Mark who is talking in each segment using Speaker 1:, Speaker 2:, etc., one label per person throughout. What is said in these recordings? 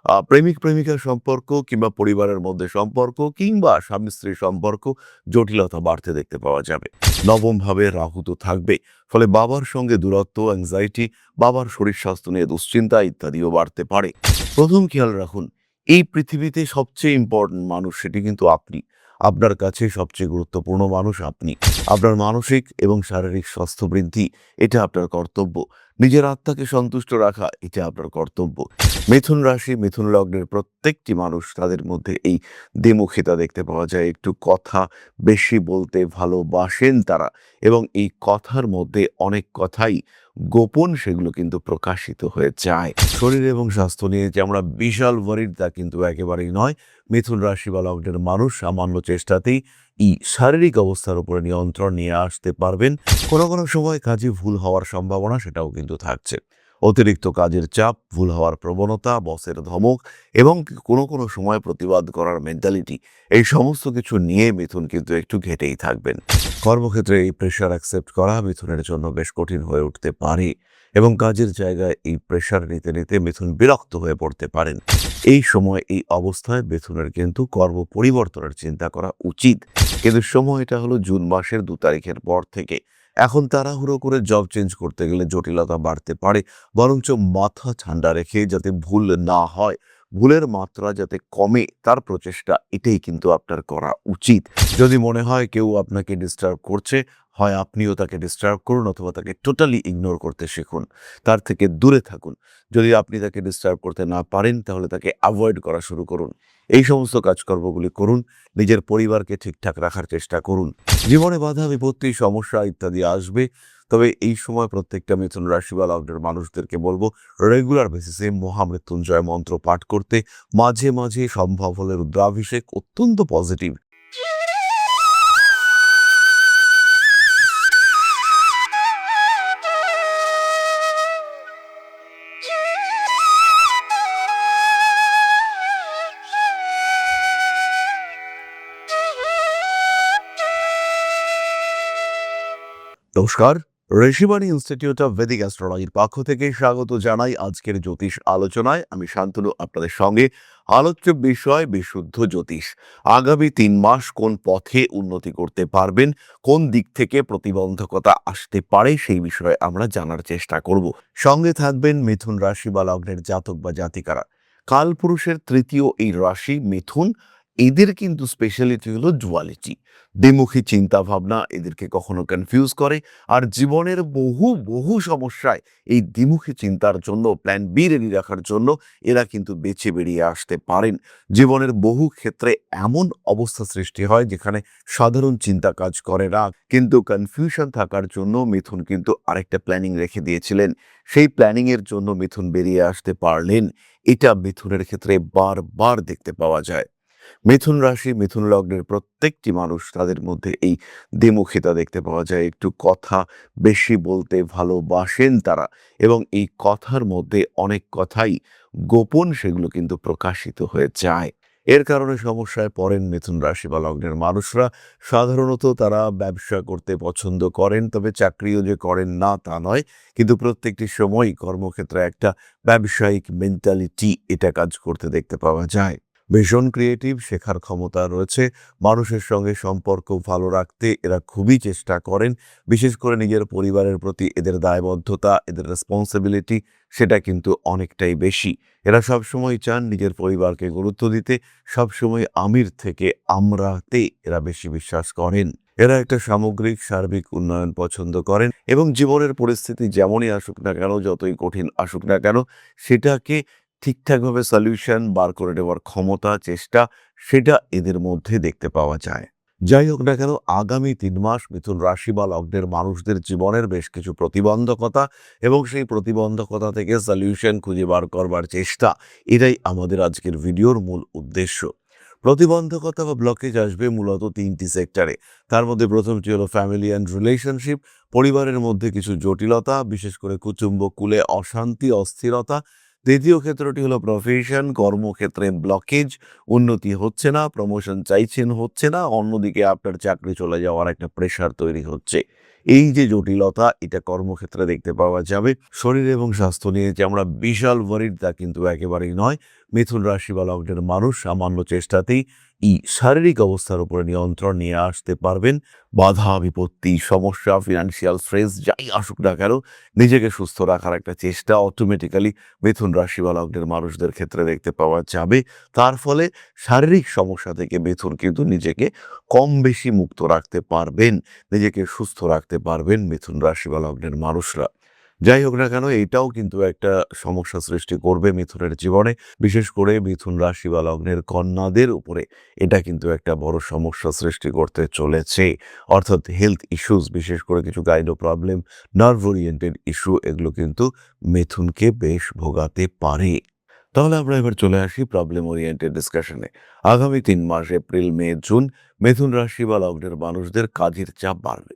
Speaker 1: প্রেমিক প্রেমিকার সম্পর্ক কিংবা পরিবারের মধ্যে সম্পর্ক কিংবা স্বামী স্ত্রীর সম্পর্ক জটিলতা বাড়তে দেখতে পাওয়া যাবে। নবম ভাবে রাহু তো থাকবে, ফলে বাবার সঙ্গে দূরত্ব, অ্যাংজাইটি, বাবার শরীর স্বাস্থ্য নিয়ে দুশ্চিন্তা ইত্যাদিও বাড়তে পারে। প্রথম খেয়াল রাখুন, এই পৃথিবীতে সবচেয়ে ইম্পর্টেন্ট মানুষ সেটি কিন্তু আপনি। আপনার কাছে সবচেয়ে গুরুত্বপূর্ণ মানুষ আপনি। আপনার মানসিক এবং শারীরিক স্বাস্থ্য বৃদ্ধি এটা আপনার কর্তব্য। নিজের আত্মাকে সন্তুষ্ট রাখা এটা আপনার কর্তব্য। মিথুন রাশি, মিথুন লগ্নের প্রত্যেকটি মানুষ তাদের মধ্যে এই দ্বিমুখিতা দেখতে পাওয়া যায়। একটু কথা বেশি বলতে ভালোবাসেন তারা, এবং এই কথার মধ্যে অনেক কথাই গোপন, সেগুলো কিন্তু প্রকাশিত হয়ে যায়। শরীর এবং স্বাস্থ্য নিয়ে যে আমরা বিশাল ওয়ারিড তা কিন্তু একেবারেই নয়। মিথুন রাশি বা লগ্নের মানুষ সামান্য চেষ্টাতেই এই শারীরিক অবস্থার উপরে নিয়ন্ত্রণ নিয়ে আসতে পারবেন। কোনো কোনো সময় কাজে ভুল হওয়ার সম্ভাবনা সেটাও কিন্তু থাকছে। অতিরিক্ত কাজের চাপ, ভুল হওয়ার প্রবণতা, বসের ধমক এবং কোনো কোনো সময় প্রতিবাদ করার মেন্টালিটি, এই সমস্ত কিছু নিয়ে মিথুন কিন্তু একটু ঘেটেই থাকবেন। কর্মক্ষেত্রে এই প্রেশার অ্যাকসেপ্ট করা মিথুনের জন্য বেশ কঠিন হয়ে উঠতে পারে, এবং কাজের জায়গায় এই প্রেশার নিতে নিতে মিথুন বিরক্ত হয়ে পড়তে পারেন। এই সময় এই অবস্থায় মিথুনের কিন্তু কর্ম পরিবর্তনের চিন্তা করা উচিত, কিন্তু সময়টা হলো জুন মাসের 2 তারিখের পর থেকে। এখন তাড়াহুড়ো করে জব চেঞ্জ করতে গেলে জটিলতা বাড়তে পারে। বরঞ্চ মাথা ঠান্ডা রেখে যাতে ভুল না হয়, ভুলের মাত্রা যাতে কমে, তার প্রচেষ্টা এটাই কিন্তু আপনার করা উচিত। যদি মনে হয় কেউ আপনাকে ডিস্টার্ব করছে, হয় আপনিও তাকে ডিস্টার্ব করুন অথবা তাকে টোটালি ইগনোর করতে শিখুন, তার থেকে দূরে থাকুন। যদি আপনি তাকে ডিস্টার্ব করতে না পারেন, তাহলে তাকে অ্যাভয়েড করা শুরু করুন। এই সমস্ত কাজকর্মগুলি করুন। নিজের পরিবারকে ঠিকঠাক রাখার চেষ্টা করুন। জীবনে বাধা বিপত্তি, সমস্যা ইত্যাদি আসবে, তবে এই সময় প্রত্যেকটা মিথুন রাশি বা লগ্নের মানুষদেরকে বলবো রেগুলার বেসিসে মহামৃত্যুঞ্জয় মন্ত্র পাঠ করতে, মাঝে মাঝে সম্ভব হলে রুদ্রাভিষেক, অত্যন্ত পজিটিভ। নমস্কার, ঋষিবাণী ইনস্টিটিউট অফ ভেদিক অ্যাস্ট্রোলজির পক্ষ থেকে স্বাগত জানাই আজকের জ্যোতিষ আলোচনায়। আমি শান্তনু আপনাদের সঙ্গে। আলোচ্য বিষয় বিশুদ্ধ জ্যোতিষ। আগামী 3 মাস কোন পথে উন্নতি করতে পারবেন, কোন দিক থেকে প্রতিবন্ধকতা আসতে পারে, সেই বিষয়ে আমরা জানার চেষ্টা করব। সঙ্গে থাকবেন মিথুন রাশি বা লগ্নের জাতক বা জাতিকারা। কালপুরুষের তৃতীয় এই রাশি মিথুন, এদের কিন্তু স্পেশালিটি হলো ডুয়ালিটি, দ্বিমুখী চিন্তা ভাবনা এদেরকে কখনো কনফিউজ করে। আর জীবনের বহু বহু সমস্যায় এই দ্বিমুখী চিন্তার জন্য, প্ল্যান বি রেডি রাখার জন্য এরা কিন্তু বেঁচে বেরিয়ে আসতে পারেন। জীবনের বহু ক্ষেত্রে এমন অবস্থা সৃষ্টি হয় যেখানে সাধারণ চিন্তা কাজ করে না, কিন্তু কনফিউশন থাকার জন্য মিথুন কিন্তু আরেকটা প্ল্যানিং রেখে দিয়েছিলেন। সেই প্ল্যানিং এর জন্য মিথুন বেরিয়ে আসতে পারলেন। এটা মিথুনের ক্ষেত্রে বারবার দেখতে পাওয়া যায়। মিথুন রাশি, মিথুন লগ্নের প্রত্যেকটি মানুষ তাদের মধ্যে এই দ্বিমুখিতা দেখতে পাওয়া যায়। একটু কথা বেশি বলতে ভালোবাসেন তারা, এবং এই কথার মধ্যে অনেক কথাই গোপন, সেগুলো কিন্তু প্রকাশিত হয়ে যায়। এর কারণে সমস্যায় পড়েন মিথুন রাশি বা লগ্নের মানুষরা। সাধারণত তারা ব্যবসা করতে পছন্দ করেন, তবে চাকরিও যে করেন না তা নয়, কিন্তু প্রত্যেকটি সময় কর্মক্ষেত্রে একটা ব্যবসায়িক মেন্টালিটি এটা কাজ করতে দেখতে পাওয়া যায়। ভীষণ ক্রিয়েটিভ, শেখার ক্ষমতা রয়েছে। মানুষের সঙ্গে সম্পর্ক ভালো রাখতে এরা খুবই চেষ্টা করেন। বিশেষ করে নিজের পরিবারের প্রতি এদের দায়বদ্ধতা, এদের রেসপন্সিবিলিটি সেটা কিন্তু অনেকটাই বেশি। এরা সবসময় চান নিজের পরিবারকে গুরুত্ব দিতে। সবসময় আমির থেকে আমরাতে এরা বেশি বিশ্বাস করেন। এরা একটা সামগ্রিক সার্বিক উন্নয়ন পছন্দ করেন, এবং জীবনের পরিস্থিতি যেমনই আসুক না কেন, যতই কঠিন আসুক না কেন, সেটাকে ঠিকঠাকভাবে সলিউশন বার করে দেওয়ার ক্ষমতা, চেষ্টা, সেটা এদের মধ্যে দেখতে পাওয়া যায়। যাই হোক না কেন, আগামী 3 মাস মিথুন রাশি বা লগ্নের মানুষদের জীবনের বেশ কিছু প্রতিবন্ধকতা, এবং সেই প্রতিবন্ধকতা থেকে সলিউশন খুঁজে বার করবার চেষ্টা, এটাই আমাদের আজকের ভিডিওর মূল উদ্দেশ্য। প্রতিবন্ধকতা বা ব্লকেজ আসবে মূলত 3টি সেক্টরে। তার মধ্যে প্রথমটি হলো ফ্যামিলি অ্যান্ড রিলেশনশিপ, পরিবারের মধ্যে কিছু জটিলতা, বিশেষ করে কুটুম্ব কুলে অশান্তি, অস্থিরতা। দ্বিতীয় ক্ষেত্রটি হলো প্রফেশন, কর্মক্ষেত্রে ব্লকেজ, উন্নতি হচ্ছে না, প্রমোশন চাইছেন হচ্ছে না, অন্যদিকে আপনার চাকরি চলে যাওয়ার একটা প্রেশার তৈরি হচ্ছে। এই যে জটিলতা, এটা কর্মক্ষেত্রে দেখতে পাওয়া যাবে। শরীর এবং স্বাস্থ্য নিয়ে যে আমরা বিশাল ওয়ারিড তা কিন্তু একেবারেই নয়। মিথুন রাশি বা লগ্নের মানুষ সামান্য চেষ্টাতেই এই শারীরিক অবস্থার উপরে নিয়ন্ত্রণ নিয়ে আসতে পারবেন। বাধা বিপত্তি সমস্যা ফিনান্সিয়াল স্ট্রেস যাই আসুক না কেন, নিজেকে সুস্থ রাখার একটা চেষ্টা অটোমেটিক্যালি মিথুন রাশি বা লগ্নের মানুষদের ক্ষেত্রে দেখতে পাওয়া যাবে। তার ফলে শারীরিক সমস্যা থেকে মিথুন কিন্তু নিজেকে কম বেশি মুক্ত রাখতে পারবেন, নিজেকে সুস্থ রাখতে পারবেন মিথুন রাশি বা লগ্নের মানুষরা। যাই হোক না কেন, এইটাও কিন্তু একটা সমস্যা সৃষ্টি করবে মিথুনের জীবনে। বিশেষ করে মিথুন রাশি বা লগ্নের কন্যাদের উপরে এটা কিন্তু একটা বড় সমস্যা সৃষ্টি করতে চলেছে। অর্থাৎ হেলথ ইস্যুস, বিশেষ করে কিছু gynae problem, nerve oriented issue, এগুলো কিন্তু মিথুনকে বেশ ভোগাতে পারে। তাহলে আমরা এবার চলে আসি প্রবলেম ওরিয়েন্টেড ডিসকাশনে। আগামী ৩ মাস এপ্রিল, মে, জুন মিথুন রাশি বা লগ্নের মানুষদের কাজের চাপ বাড়বে।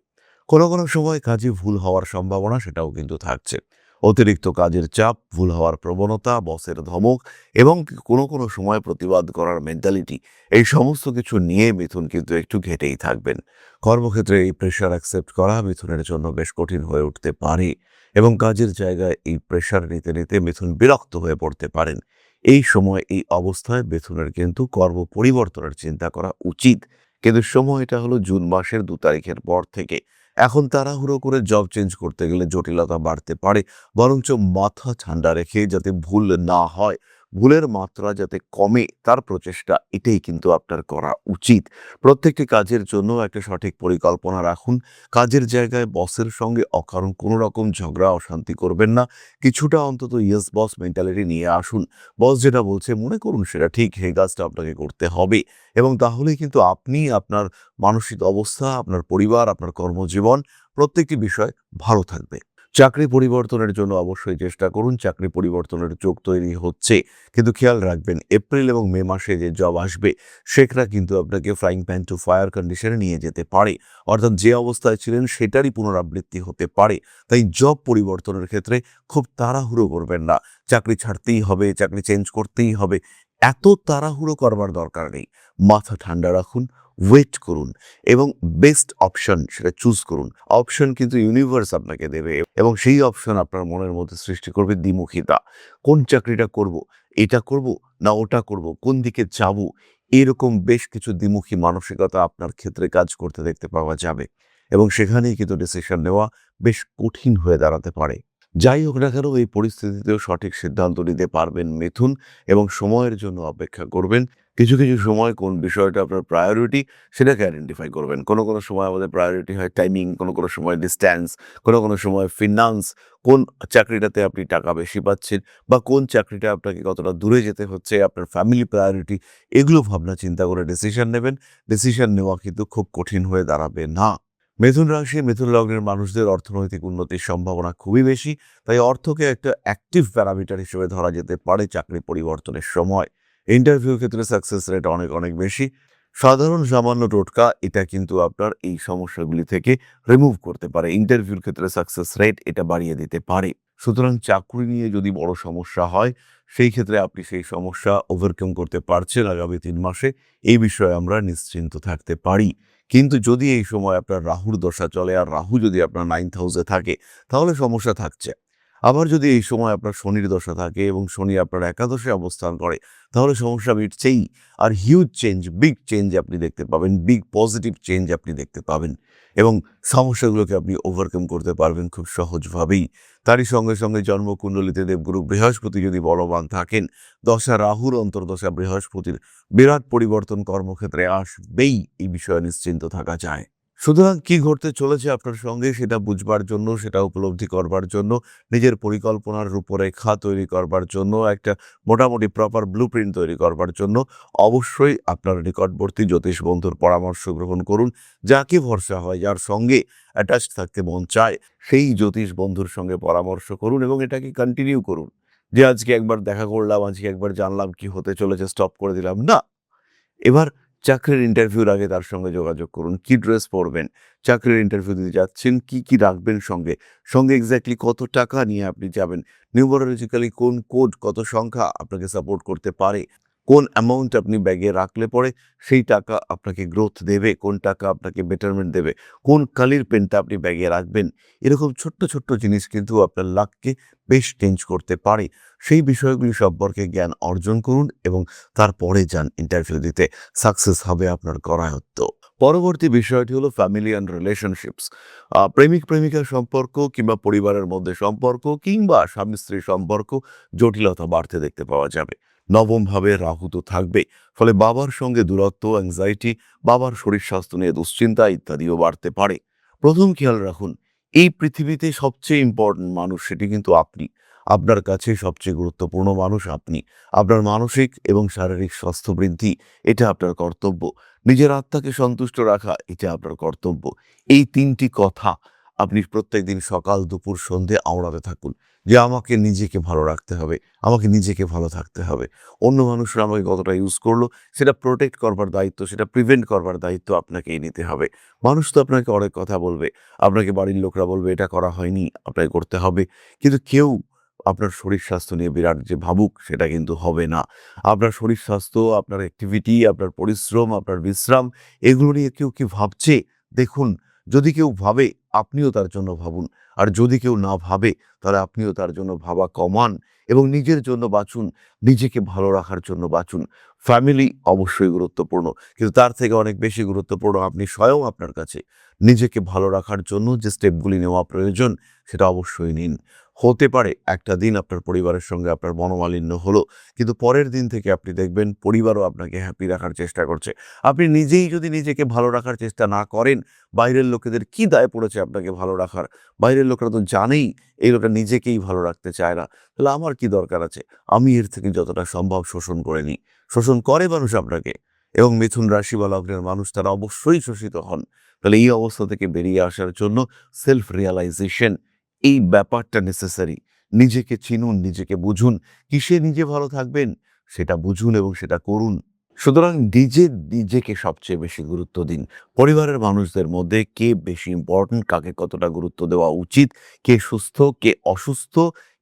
Speaker 1: কোনো সময় কাজে ভুল হওয়ার সম্ভাবনা সেটাও কিন্তু থাকছে। অতিরিক্ত কাজের চাপ, ভুল হওয়ার প্রবণতা, বসের ধমক এবং কোনো সময় প্রতিবাদ করার মেন্টালিটি, এই সমস্ত কিছু নিয়ে মিথুন কিন্তু একটু ঘেটেই থাকবেন। কর্মক্ষেত্রে এই প্রেশার অ্যাকসেপ্ট করা মিথুনের জন্য বেশ কঠিন হয়ে উঠতে পারে এবং কাজের জায়গায় এই প্রেশার নিতে নিতে মিথুন বিরক্ত হয়ে পড়তে পারেন। এই সময় এই অবস্থায় মিথুনের কিন্তু কর্ম পরিবর্তনের চিন্তা করা উচিত। কিন্তু সময়টা হলো জুন মাসের ২ তারিখের পর থেকে। এখন তাড়াহুড়ো করে জব চেঞ্জ করতে গেলে জটিলতা বাড়তে পারে। বরঞ্চ মাথা ঠান্ডা রেখে যাতে ভুল না হয়, ভুলের মাত্রা যাতে কমে তার প্রচেষ্টা, এটাই কিন্তু আপনার করা উচিত। প্রত্যেকটি কাজের জন্য একটা সঠিক পরিকল্পনা রাখুন। কাজের জায়গায় বসের সঙ্গে অকারণ কোনো রকম ঝগড়া অশান্তি করবেন না। কিছুটা অন্তত ইয়েস বস মেন্টালিটি নিয়ে আসুন। বস যেটা বলছে মনে করুন সেটা ঠিক, এই কাজটা আপনাকে করতে হবে এবং তাহলেই কিন্তু আপনি আপনার মানসিক অবস্থা, আপনার পরিবার, আপনার কর্মজীবন প্রত্যেকটি বিষয় ভালো থাকবে। চাকরি পরিবর্তনের জন্য অবশ্যই চেষ্টা করুন। চাকরি পরিবর্তনের যোগ তৈরি হচ্ছে। কিন্তু খেয়াল রাখবেন এপ্রিল এবং মে মাসে যে জব আসবে সেটা কিন্তু আপনাকে ফ্রাইং প্যান টু ফায়ার কন্ডিশনে নিয়ে যেতে পারে। অর্থাৎ যে অবস্থায় ছিলেন সেটারই পুনরাবৃত্তি হতে পারে। তাই জব পরিবর্তনের ক্ষেত্রে খুব তাড়াহুড়ো করবেন না। চাকরি ছাড়তেই হবে, চাকরি চেঞ্জ করতেই হবে, এত তাড়াহুড়ো করবার দরকার নেই। মাথা ঠান্ডা রাখুন, ওয়েট করুন এবং বেস্ট অপশন সেটা চুজ করুন। অপশন কিন্তু ইউনিভার্স আপনাকে দেবে এবং সেই অপশন আপনার মনের মধ্যে সৃষ্টি করবে দ্বিমুখিতা। কোন চাকরিটা করব, এটা করব না ওটা করব, কোন দিকে যাব, এরকম বেশ কিছু দ্বিমুখী মানসিকতা আপনার ক্ষেত্রে কাজ করতে দেখতে পাওয়া যাবে এবং সেখানেই কিন্তু ডিসিশন নেওয়া বেশ কঠিন হয়ে দাঁড়াতে পারে। যাই হোক না কেন, এই পরিস্থিতিতেও সঠিক সিদ্ধান্ত নিতে পারবেন মিথুন এবং সময়ের জন্য অপেক্ষা করবেন। কিছু সময় কোন বিষয়টা আপনার প্রায়োরিটি সেটাকে আইডেন্টিফাই করবেন। কোনো সময় আমাদের প্রায়োরিটি হয় টাইমিং, কোনো সময় ডিসট্যান্স, কোনো সময় ফিনান্স, কোন চাকরিটাতে আপনি টাকা বেশি পাচ্ছেন বা কোন চাকরিটা আপনাকে কতটা দূরে যেতে হচ্ছে, আপনার ফ্যামিলি প্রায়োরিটি, এগুলো ভাবনা চিন্তা করে ডিসিশন নেবেন। ডিসিশন নেওয়া কিন্তু খুব কঠিন হয়ে দাঁড়াবে না। মিথুন রাশি, মিথুন লগ্নের মানুষদের অর্থনৈতিক উন্নতির সম্ভাবনা খুবই বেশি। তাই অর্থকে একটা অ্যাক্টিভ প্যারামিটার হিসেবে ধরা যেতে পারে চাকরি পরিবর্তনের সময়। ইন্টারভিউর ক্ষেত্রে সাকসেস রেট অনেক বেশি। সাধারণ সামান্য টোটকা এটা কিন্তু আপনার এই সমস্যাগুলি থেকে রিমুভ করতে পারে। ইন্টারভিউর ক্ষেত্রে সাকসেস রেট এটা বাড়িয়ে দিতে পারে। সুতরাং চাকরি নিয়ে যদি বড় সমস্যা হয়, সেই ক্ষেত্রে আপনি সেই সমস্যা ওভারকাম করতে পারছেন আগামী ৩ মাসে, এই বিষয়ে আমরা নিশ্চিন্ত থাকতে পারি। কিন্তু যদি এই সময় আপনার রাহুর দশা চলে আর রাহু যদি আপনার 9th হাউসে থাকে, তাহলে সমস্যা থাকছে। আবার যদি এই সময় আপনার শনির দশা থাকে এবং শনি আপনার একাদশে অবস্থান করে, তাহলে সমস্যা মিটছেই। আর হিউজ চেঞ্জ, বিগ চেঞ্জ আপনি দেখতে পাবেন, বিগ পজিটিভ চেঞ্জ আপনি দেখতে পাবেন এবং সমস্যাগুলোকে আপনি ওভারকাম করতে পারবেন খুব সহজভাবেই। তারই সঙ্গে জন্মকুণ্ডলিতে দেবগুরু বৃহস্পতি যদি বলবান থাকেন, দশা রাহুর অন্তর্দশা বৃহস্পতির বিরাট পরিবর্তন কর্মক্ষেত্রে আসবেই, এই বিষয়ে নিশ্চিন্ত থাকা যায়। সুতরাং কি ঘটতে চলেছে আপনার সঙ্গে সেটা বুঝবার জন্য, সেটা উপলব্ধি করবার জন্য, নিজের পরিকল্পনার রূপরেখা তৈরি করবার জন্য, একটা মোটামুটি প্রপার ব্লুপ্রিন্ট তৈরি করবার জন্য অবশ্যই আপনার নিকটবর্তী জ্যোতিষ বন্ধুর পরামর্শ গ্রহণ করুন। যাকে ভরসা হয়, যার সঙ্গে অ্যাটাচড থাকতে মন চায়, সেই জ্যোতিষ বন্ধুর সঙ্গে পরামর্শ করুন এবং এটাকে কন্টিনিউ করুন। যে আজকে একবার দেখা করলাম, আজকে একবার জানলাম কি হতে চলেছে, স্টপ করে দিলাম না। এবার চাকরির ইন্টারভিউর আগে তার সঙ্গে যোগাযোগ করুন। কি ড্রেস পরবেন? চাকরির ইন্টারভিউ দিতে যাচ্ছেন, কি রাখবেন সঙ্গে? সঙ্গে এক্স্যাক্টলি কত টাকা নিয়ে আপনি যাবেন? নিউমারোলজিক্যালি কোন কোড, কত সংখ্যা আপনাকে সাপোর্ট করতে পারে? কোন অ্যামাউন্ট আপনি ব্যাগে রাখলে পরে সেই টাকা আপনাকে গ্রোথ দেবে, কোন টাকা আপনাকে বেটারমেন্ট দেবে, কোন কালির পেনটা আপনি ব্যাগে রাখবেন, এরকম ছোট্ট ছোট্ট জিনিস কিন্তু আপনার লাককে বেশ চেঞ্জ করতে পারে। সেই বিষয়গুলি সম্পর্কে জ্ঞান অর্জন করুন এবং তারপরে যান ইন্টারভিউ দিতে। সাকসেস হবে আপনার করায়ত্ত। পরবর্তী বিষয়টি হলো ফ্যামিলি অ্যান্ড রিলেশনশিপস। প্রেমিক প্রেমিকার সম্পর্ক কিংবা পরিবারের মধ্যে সম্পর্ক কিংবা স্বামী স্ত্রীর সম্পর্ক জটিলতা বাড়তে দেখতে পাওয়া যাবে। নবমভাবে রাহু তো থাকবে, ফলে বাবার সঙ্গে দূরত্ব, অ্যাংজাইটি, বাবার শরীর স্বাস্থ্য নিয়ে দুশ্চিন্তা ইত্যাদিও বাড়তে পারে। প্রথম খেয়াল রাখুন, এই পৃথিবীতে সবচেয়ে ইম্পর্টেন্ট মানুষ সেটি কিন্তু আপনি। আপনার কাছে সবচেয়ে গুরুত্বপূর্ণ মানুষ আপনি। আপনার মানসিক এবং শারীরিক স্বাস্থ্য বৃদ্ধি, এটা আপনার কর্তব্য। নিজের আত্মাকে সন্তুষ্ট রাখা, এটা আপনার কর্তব্য। এই ৩টি কথা আপনি প্রত্যেকদিন সকাল, দুপুর, সন্ধে আওড়াতে থাকুন যে আমাকে নিজেকে ভালো রাখতে হবে, আমাকে নিজেকে ভালো থাকতে হবে। অন্য মানুষরা আমাকে কতটা ইউজ করলো সেটা প্রোটেক্ট করবার দায়িত্ব, সেটা প্রিভেন্ট করবার দায়িত্ব আপনাকেই নিতে হবে। মানুষ তো আপনাকে অনেক কথা বলবে, আপনাকে বাড়ির লোকরা বলবে এটা করা হয়নি, আপনাকে করতে হবে। কিন্তু কেউ আপনার শরীর স্বাস্থ্য নিয়ে বিরাট যে ভাবুক সেটা কিন্তু হবে না। আপনার শরীর স্বাস্থ্য, আপনার অ্যাক্টিভিটি, আপনার পরিশ্রম, আপনার বিশ্রাম, এগুলো নিয়ে কেউ কি ভাবছে? দেখুন, যদি কেউ ভাবে আপনিও তার জন্য ভাবুন। আর যদি কেউ না ভাবে তাহলে আপনিও তার জন্য ভাবা কমান এবং নিজের জন্য বাঁচুন, নিজেকে ভালো রাখার জন্য বাঁচুন। ফ্যামিলি অবশ্যই গুরুত্বপূর্ণ, কিন্তু তার থেকে অনেক বেশি গুরুত্বপূর্ণ আপনি স্বয়ং আপনার কাছে নিজেকে ভালো রাখার জন্য যে স্টেপগুলি নেওয়া প্রয়োজন সেটা অবশ্যই নিন। হতে পারে একটা দিন আপনার পরিবারের সঙ্গে আপনার মনোমালিন্য হলো, কিন্তু পরের দিন থেকে আপনি দেখবেন পরিবারও আপনাকে হ্যাপি রাখার চেষ্টা করছে। আপনি নিজেই যদি নিজেকে ভালো রাখার চেষ্টা না করেন, বাইরের লোকেদের কি দায় পড়েছে আপনাকে ভালো রাখার? বাইরের লোকেরা তো জানেই এই লোকটা নিজেকেই ভালো রাখতে চায় না। তাহলে আমার কি দরকার আছে? আমি এর থেকে যতটা সম্ভব শোষণ করে নিই। শোষণ করে মানুষ আপনাকে, এবং মিথুন রাশি বা লগ্নের মানুষ তারা অবশ্যই শোষিত হন। তাহলে এই অবস্থা থেকে বেরিয়ে আসার জন্য সেলফ রিয়ালাইজেশন, এই ব্যাপারটা নেসেসারি। নিজেকে চিনুন, নিজেকে বুঝুন। কিসে নিজে ভালো থাকবেন সেটা বুঝুন এবং সেটা করুন। সুতরাং নিজেকে সবচেয়ে বেশি গুরুত্ব দিন। পরিবারের মানুষদের মধ্যে কে বেশি ইম্পর্টেন্ট, কাকে কতটা গুরুত্ব দেওয়া উচিত, কে সুস্থ, কে অসুস্থ,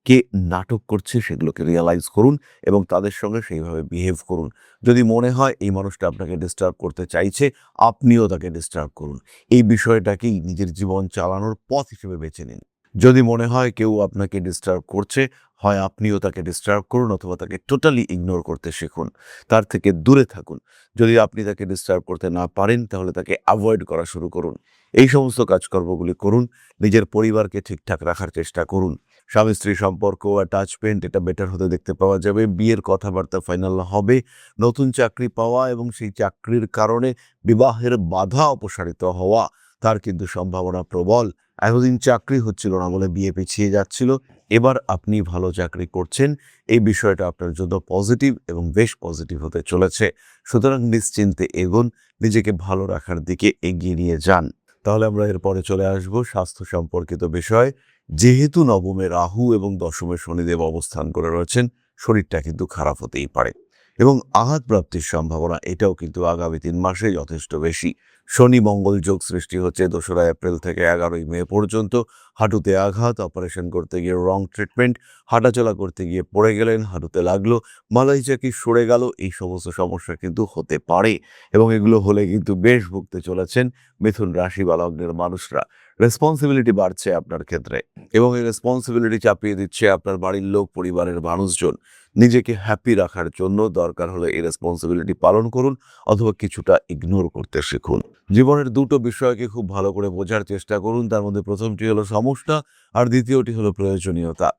Speaker 1: কে নাটক করছে সেগুলোকে রিয়ালাইজ করুন এবং তাদের সঙ্গে সেইভাবে বিহেভ করুন। যদি মনে হয় এই মানুষটা আপনাকে ডিস্টার্ব করতে চাইছে, আপনিও তাকে ডিস্টার্ব করুন। এই বিষয়টাকেই নিজের জীবন চালানোর পথ হিসেবে বেছে নিন। যদি মনে হয় কেউ আপনাকে ডিস্টার্ব করছে, হয় আপনিও তাকে ডিস্টার্ব করুন অথবা তাকে টোটালি ইগনোর করতে শিখুন। তার থেকে দূরে থাকুন। যদি আপনি তাকে ডিস্টার্ব করতে না পারেন তাহলে তাকে অ্যাভয়েড করা শুরু করুন। এই সমস্ত কাজকর্মগুলি করুন। নিজের পরিবারকে ঠিকঠাক রাখার চেষ্টা করুন। স্বামী স্ত্রী সম্পর্ক, অ্যাটাচমেন্ট এটা বেটার হতে দেখতে পাওয়া যাবে। বিয়ের কথাবার্তা ফাইনাল হবে। নতুন চাকরি পাওয়া এবং সেই চাকরির কারণে বিবাহের বাধা অপসারিত হওয়া, তার কিন্তু সম্ভাবনা প্রবল। এতদিন চাকরি হচ্ছিল না বলে বিয়ে পিছিয়ে যাচ্ছিল, এবার আপনি ভালো চাকরি করছেন। এই বিষয়টা আপনার জন্য পজিটিভ এবং বেশ পজিটিভ হতে চলেছে। সুতরাং নিশ্চিন্তে এগোন, নিজেকে ভালো রাখার দিকে এগিয়ে নিয়ে যান। তাহলে আমরা এরপরে চলে আসব স্বাস্থ্য সম্পর্কিত বিষয়। যেহেতু নবমে রাহু এবং দশমে শনিদেব অবস্থান করে রয়েছেন, শরীরটা কিন্তু খারাপ হতেই পারে এবং আঘাতপ্রাপ্তির সম্ভাবনা এটাও কিন্তু আগামী 3 মাসে যথেষ্ট বেশি। শনি মঙ্গল যোগ সৃষ্টি হচ্ছে 2রা এপ্রিল থেকে 11ই মে পর্যন্ত। হাঁটুতে আঘাত, অপারেশন করতে গিয়ে রং ট্রিটমেন্ট, হাঁটাচলা করতে গিয়ে পড়ে গেলেন, হাঁটুতে লাগলো, মালাই চাকি সরে গেল, এই সমস্ত সমস্যা কিন্তু হতে পারে এবং এগুলো হলে কিন্তু বেশ ভুগতে চলেছেন মিথুন রাশি বা লগ্নের মানুষরা। রেসপন্সিবিলিটি বাড়ছে আপনার ক্ষেত্রে এবং এই রেসপন্সিবিলিটি চাপিয়ে দিচ্ছে আপনার বাড়ির লোক, পরিবারের মানুষজন। নিজেকে হ্যাপি রাখার জন্য দরকার হলে এই রেসপন্সিবিলিটি পালন করুন অথবা কিছুটা ইগনোর করতে শিখুন। জীবনের দুটো বিষয়কে খুব ভালো করে বোঝার চেষ্টা করুন। তার মধ্যে প্রথমটি হলো সমস্যা আর দ্বিতীয়টি হলো প্রয়োজনীয়তা।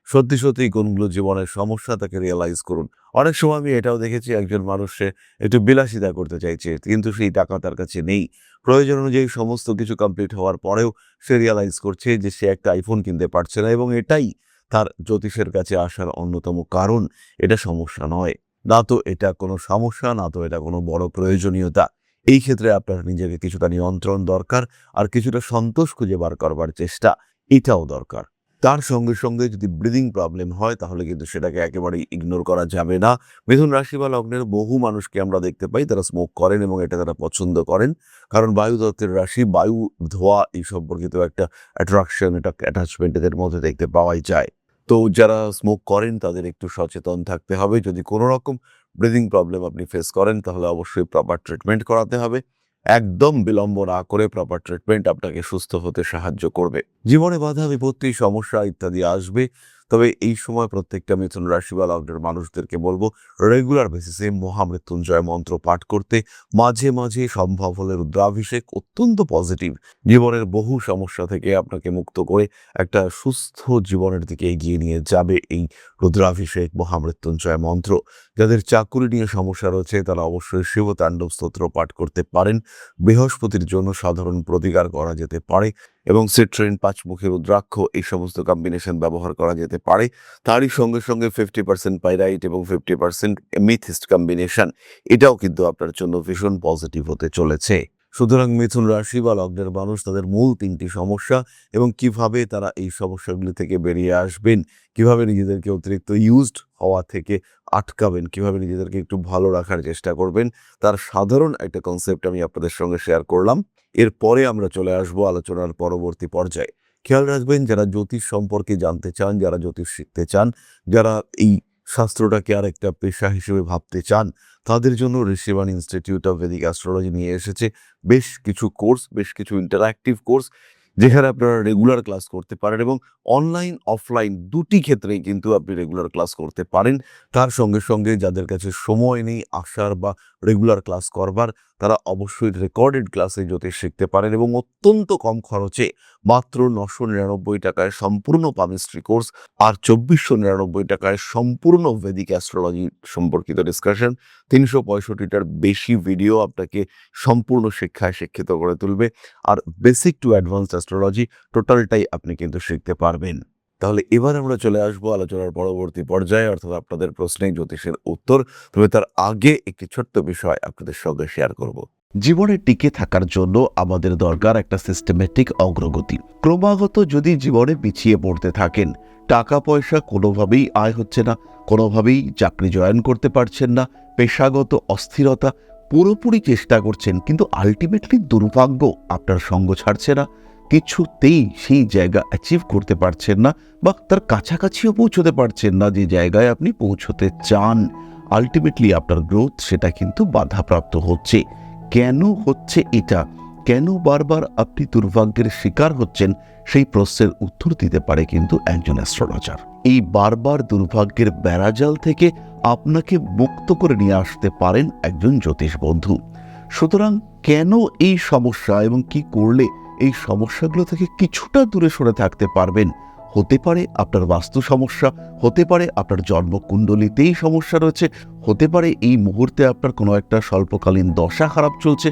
Speaker 1: সত্যি সত্যি কোনগুলো জীবনের সমস্যা তাকে রিয়েলাইজ করুন। অনেক সময় আমি এটাও দেখেছি একজন মানুষ সে একটু বিলাসিতা করতে চাইছে কিন্তু সেই টাকা তার কাছে নেই। প্রয়োজন অনুযায়ী সমস্ত কিছু কমপ্লিট হওয়ার পরেও সে রিয়েলাইজ করছে যে সে একটা আইফোন কিনতে পারছে না এবং এটাই তার জ্যোতিষের কাছে আসার অন্যতম কারণ। এটা সমস্যা নয়, না তো এটা কোনো সমস্যা, না তো এটা কোনো বড় প্রয়োজনীয়তা। এই ক্ষেত্রে আপনার নিজেকে কিছুটা নিয়ন্ত্রণ দরকার আর কিছুটা সন্তোষ খুঁজে বার করবার চেষ্টা এটাও দরকার। তার সঙ্গে সঙ্গে যদি ব্রিদিং প্রবলেম হয় তাহলে কিন্তু সেটাকে একেবারেই ইগনোর করা যাবে না। মিথুন রাশি বা লগ্নের বহু মানুষকে আমরা দেখতে পাই তারা স্মোক করেন এবং এটা তারা পছন্দ করেন, কারণ বায়ু তত্ত্বের রাশি, বায়ু, ধোঁয়া এই সম্পর্কিত একটা অ্যাট্রাকশন, এটা অ্যাটাচমেন্ট এদের মধ্যে দেখতে পাওয়াই যায়। তো যারা স্মোক করেন তাদের একটু সচেতন থাকতে হবে। যদি কোনো রকম ব্রিদিং প্রবলেম আপনি ফেস করেন, তাহলে অবশ্যই প্রপার ট্রিটমেন্ট করাতে হবে। একদম বিলম্ব না করে প্রপার ট্রিটমেন্ট আপনাকে সুস্থ হতে সাহায্য করবে। জীবনে বাধা বিপত্তি, সমস্যা ইত্যাদি আসবে, তবে এই সময় প্রত্যেকটা মিথুন রাশি বা লগ্নের মানুষদেরকে বলবো রেগুলার বেসিসে মহামৃত্যুঞ্জয় মন্ত্র পাঠ করতে, মাঝে মাঝে সম্ভব হলে রুদ্রাভিষেক অত্যন্ত পজিটিভ। জীবনের বহু সমস্যা থেকে আপনাকে মুক্ত করে একটা সুস্থ জীবনের দিকে এগিয়ে নিয়ে যাবে এই রুদ্রাভিষেক মহামৃত্যুঞ্জয় মন্ত্র। যাদের চাকুরি নিয়ে সমস্যা রয়েছে তারা অবশ্যই শিবতাণ্ডব স্তোত্র পাঠ করতে পারেন। বৃহস্পতির জন্য সাধারণ প্রতিকার করা যেতে পারে এবং সিট্রেন, পাঁচমুখী রুদ্রাক্ষ এই সমস্ত কম্বিনেশন ব্যবহার করা যেতে পারে। তারই সঙ্গে সঙ্গে 50% পাইরাইট এবং 50% এমিথিস্ট কম্বিনেশন, এটাও কিন্তু আপনার জন্য ভীষণ পজিটিভ হতে চলেছে। সুতরাং মিথুন রাশি বা লগ্নের মানুষ তাদের মূল 3টি সমস্যা এবং কিভাবে তারা এই সমস্যাগুলি থেকে বেরিয়ে আসবেন, কিভাবে নিজেদেরকে অতিরিক্ত ইউজড হওয়া থেকে আটকাবেন, কিভাবে নিজেদেরকে একটু ভালো রাখার চেষ্টা করবেন, তার সাধারণ একটা কনসেপ্ট আমি আপনাদের সঙ্গে শেয়ার করলাম। এরপরে আমরা চলে আসবো আলোচনার পরবর্তী পর্যায়ে। খেয়াল রাখবেন, যারা জ্যোতিষ সম্পর্কে জানতে চান, যারা জ্যোতিষ শিখতে চান, যারা এই শাস্ত্রটাকে আর একটা পেশা হিসেবে ভাবতে চান, তাদের জন্য Rishibani institute of Vedic astrology নিয়ে এসেছে বেশ কিছু কোর্স, বেশ কিছু ইন্টারঅ্যাক্টিভ কোর্স, যেখানে আপনারা রেগুলার ক্লাস করতে পারেন এবং অনলাইন অফলাইন দুটি ক্ষেত্রেই কিন্তু আপনি রেগুলার ক্লাস করতে পারেন। তার সঙ্গে সঙ্গে যাদের কাছে সময় নেই আসার বা রেগুলার ক্লাস করবার, তারা অবশ্যই রেকর্ডেড ক্লাসে জ্যোতিষ শিখতে পারেন এবং অত্যন্ত কম খরচে মাত্র 999 টাকায় সম্পূর্ণ পামিস্ট্রি কোর্স আর 2499 টাকায় সম্পূর্ণ ভেদিক অ্যাস্ট্রোলজি সম্পর্কিত ডিসকাশন। 365টার বেশি ভিডিও আপনাকে সম্পূর্ণ শিক্ষায় শিক্ষিত করে তুলবে আর বেসিক টু অ্যাডভান্সড অ্যাস্ট্রোলজি টোটালটাই আপনি কিন্তু শিখতে পারবেন। তাহলে এবার আমরা চলে আসবো আলোচনার পরবর্তী পর্যায়ে, অর্থাৎ আপনাদের প্রশ্নে জ্যোতিষের উত্তর। তবে তার আগে একটি ছোট্ট বিষয় আপনাদের সঙ্গে শেয়ার করব।
Speaker 2: জীবনে টিকে থাকার জন্য আমাদের দরকার একটা সিস্টেমেটিক অগ্রগতি। ক্রমাগত যদি জীবনে পিছিয়ে পড়তে থাকেন, টাকা পয়সা কোনোভাবেই আয় হচ্ছে না, কোনোভাবেই চাকরি জয়েন করতে পারছেন না, পেশাগত অস্থিরতা, পুরোপুরি চেষ্টা করছেন কিন্তু আলটিমেটলি দুর্ভাগ্য আপনার সঙ্গ ছাড়ছে না, কিছুতেই সেই জায়গা অ্যাচিভ করতে পারছেন না বা তার কাছাকাছিও পৌঁছতে পারছেন না যে জায়গায় আপনি পৌঁছতে চান, আলটিমেটলি আপনার গ্রোথ সেটা কিন্তু বাধাপ্রাপ্ত হচ্ছে। কেন হচ্ছে এটা, কেন বারবার আপনি দুর্ভাগ্যের শিকার হচ্ছেন, সেই প্রশ্নের উত্তর দিতে পারে কিন্তু একজন অ্যাস্ট্রোলজার। এই বারবার দুর্ভাগ্যের বেড়াজাল থেকে আপনাকে মুক্ত করে নিয়ে আসতে পারেন একজন জ্যোতিষ বন্ধু। সুতরাং কেন এই সমস্যা এবং কি করলে এই সমস্যাগুলো থেকে কিছুটা দূরে সরে থাকতে পারবেন? হতে পারে আপনার বাস্তু সমস্যা, হতে পারে আপনার জন্মকুণ্ডলিতেই সমস্যা রয়েছে, হতে পারে এই মুহূর্তে আপনার কোনো একটা স্বল্পকালীন দশা খারাপ চলছে,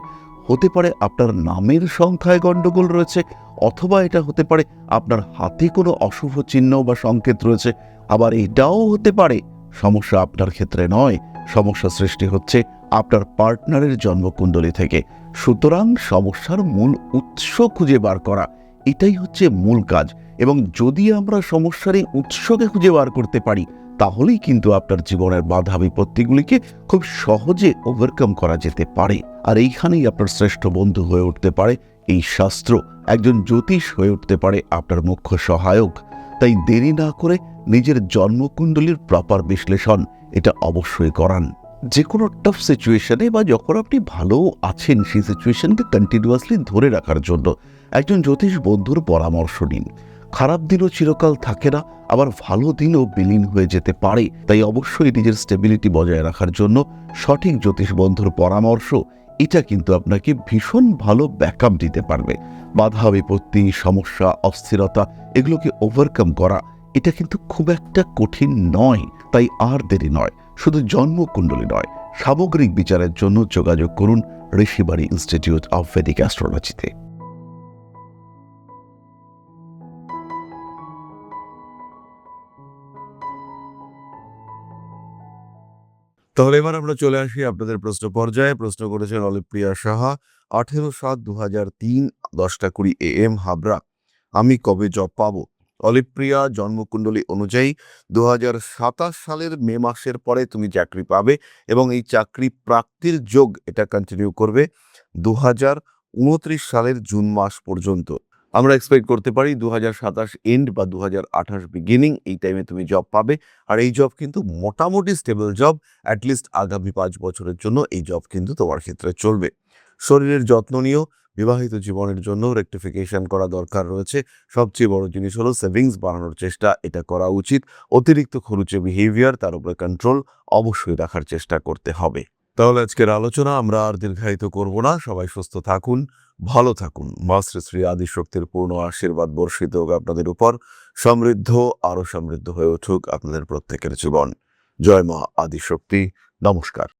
Speaker 2: হতে পারে আপনার নামের সংখ্যায় গণ্ডগোল রয়েছে, অথবা এটা হতে পারে আপনার হাতে কোনো অশুভ চিহ্ন বা সংকেত রয়েছে। আবার এটাও হতে পারে সমস্যা আপনার ক্ষেত্রে নয়, সমস্যা সৃষ্টি হচ্ছে আপনার পার্টনারের জন্মকুণ্ডলী থেকে। সুতরাং সমস্যার মূল উৎস খুঁজে বার করা, এটাই হচ্ছে মূল কাজ। এবং যদি আমরা সমস্যার এই উৎসকে খুঁজে বার করতে পারি, তাহলেই কিন্তু আপনার জীবনের বাধা বিপত্তিগুলিকে খুব সহজে ওভারকাম করা যেতে পারে। আর এইখানেই আপনার শ্রেষ্ঠ বন্ধু হয়ে উঠতে পারে এই শাস্ত্র, একজন জ্যোতিষ হয়ে উঠতে পারে আপনার মুখ্য সহায়ক। তাই দেরি না করে নিজের জন্মকুণ্ডলীর প্রপার বিশ্লেষণ এটা অবশ্যই করান। যে কোনো টাফ সিচুয়েশনে বা যখন আপনি ভালো আছেন, সেই সিচুয়েশনকে কন্টিনিউয়াসলি ধরে রাখার জন্য একজন জ্যোতিষ বন্ধুর পরামর্শ নিন। খারাপ দিনও চিরকাল থাকে না, আবার ভালো দিনও বিলীন হয়ে যেতে পারে। তাই অবশ্যই নিজের স্টেবিলিটি বজায় রাখার জন্য সঠিক জ্যোতিষ বন্ধুর পরামর্শ এটা কিন্তু আপনাকে ভীষণ ভালো ব্যাকআপ দিতে পারবে। বাধা বিপত্তি, সমস্যা, অস্থিরতা এগুলোকে ওভারকাম করা এটা কিন্তু খুব একটা কঠিন নয়। তাই আর দেরি নয়, শুধু জন্মকুণ্ডলী নয়, সামগ্রিক বিচারের জন্য যোগাযোগ করুন ঋষিবাণী ইনস্টিটিউট অফ ভেদিক অ্যাস্ট্রোলজিতে।
Speaker 1: তাহলে এবার আমরা চলে আসি আপনাদের প্রশ্ন পর্যায়ে। প্রশ্ন করেছেন অলিপ্রিয়া সাহা, 18/7/2003, 10:20 AM, হাবড়া। আমি কবে জব পাবো? অলিপ্রিয়া, জন্মকুণ্ডলী অনুযায়ী 2027 সালের মে মাসের পরে তুমি চাকরি পাবে এবং এই চাকরি প্রাপ্তির যোগ এটা কন্টিনিউ করবে 2029 সালের জুন মাস পর্যন্ত। আমরা এক্সপেক্ট করতে পারি 2027 এন্ড বা 2028 বিগিনিং এই টাইমে তুমি জব পাবে। আর এই জব কিন্তু মোটামুটি স্টেবল জব। অ্যাটলিস্ট আগামী 5 বছরের জন্য এই জব কিন্তু তোমার ক্ষেত্রে চলবে। শরীরের যত্ন নিও। বিবাহিত জীবনের জন্য রেকটিফিকেশন করা দরকার রয়েছে। সবচেয়ে বড় জিনিস হলো সেভিংস বাড়ানোর চেষ্টা, এটা করা উচিত। অতিরিক্ত খরচে বিহেভিয়ার, তার উপরে কন্ট্রোল অবশ্যই রাখার চেষ্টা করতে হবে। তাহলে আজকের আলোচনা আমরা আর দীর্ঘায়িত করব না। সবাই সুস্থ থাকুন, ভালো থাকুন। মা শ্রী শ্রী আদিশক্তির পূর্ণ আশীর্বাদ বর্ষিত হোক আপনাদের উপর। সমৃদ্ধ, আরো সমৃদ্ধ হয়ে উঠুক আপনাদের প্রত্যেকের জীবন। জয় মা আদিশক্তি। নমস্কার।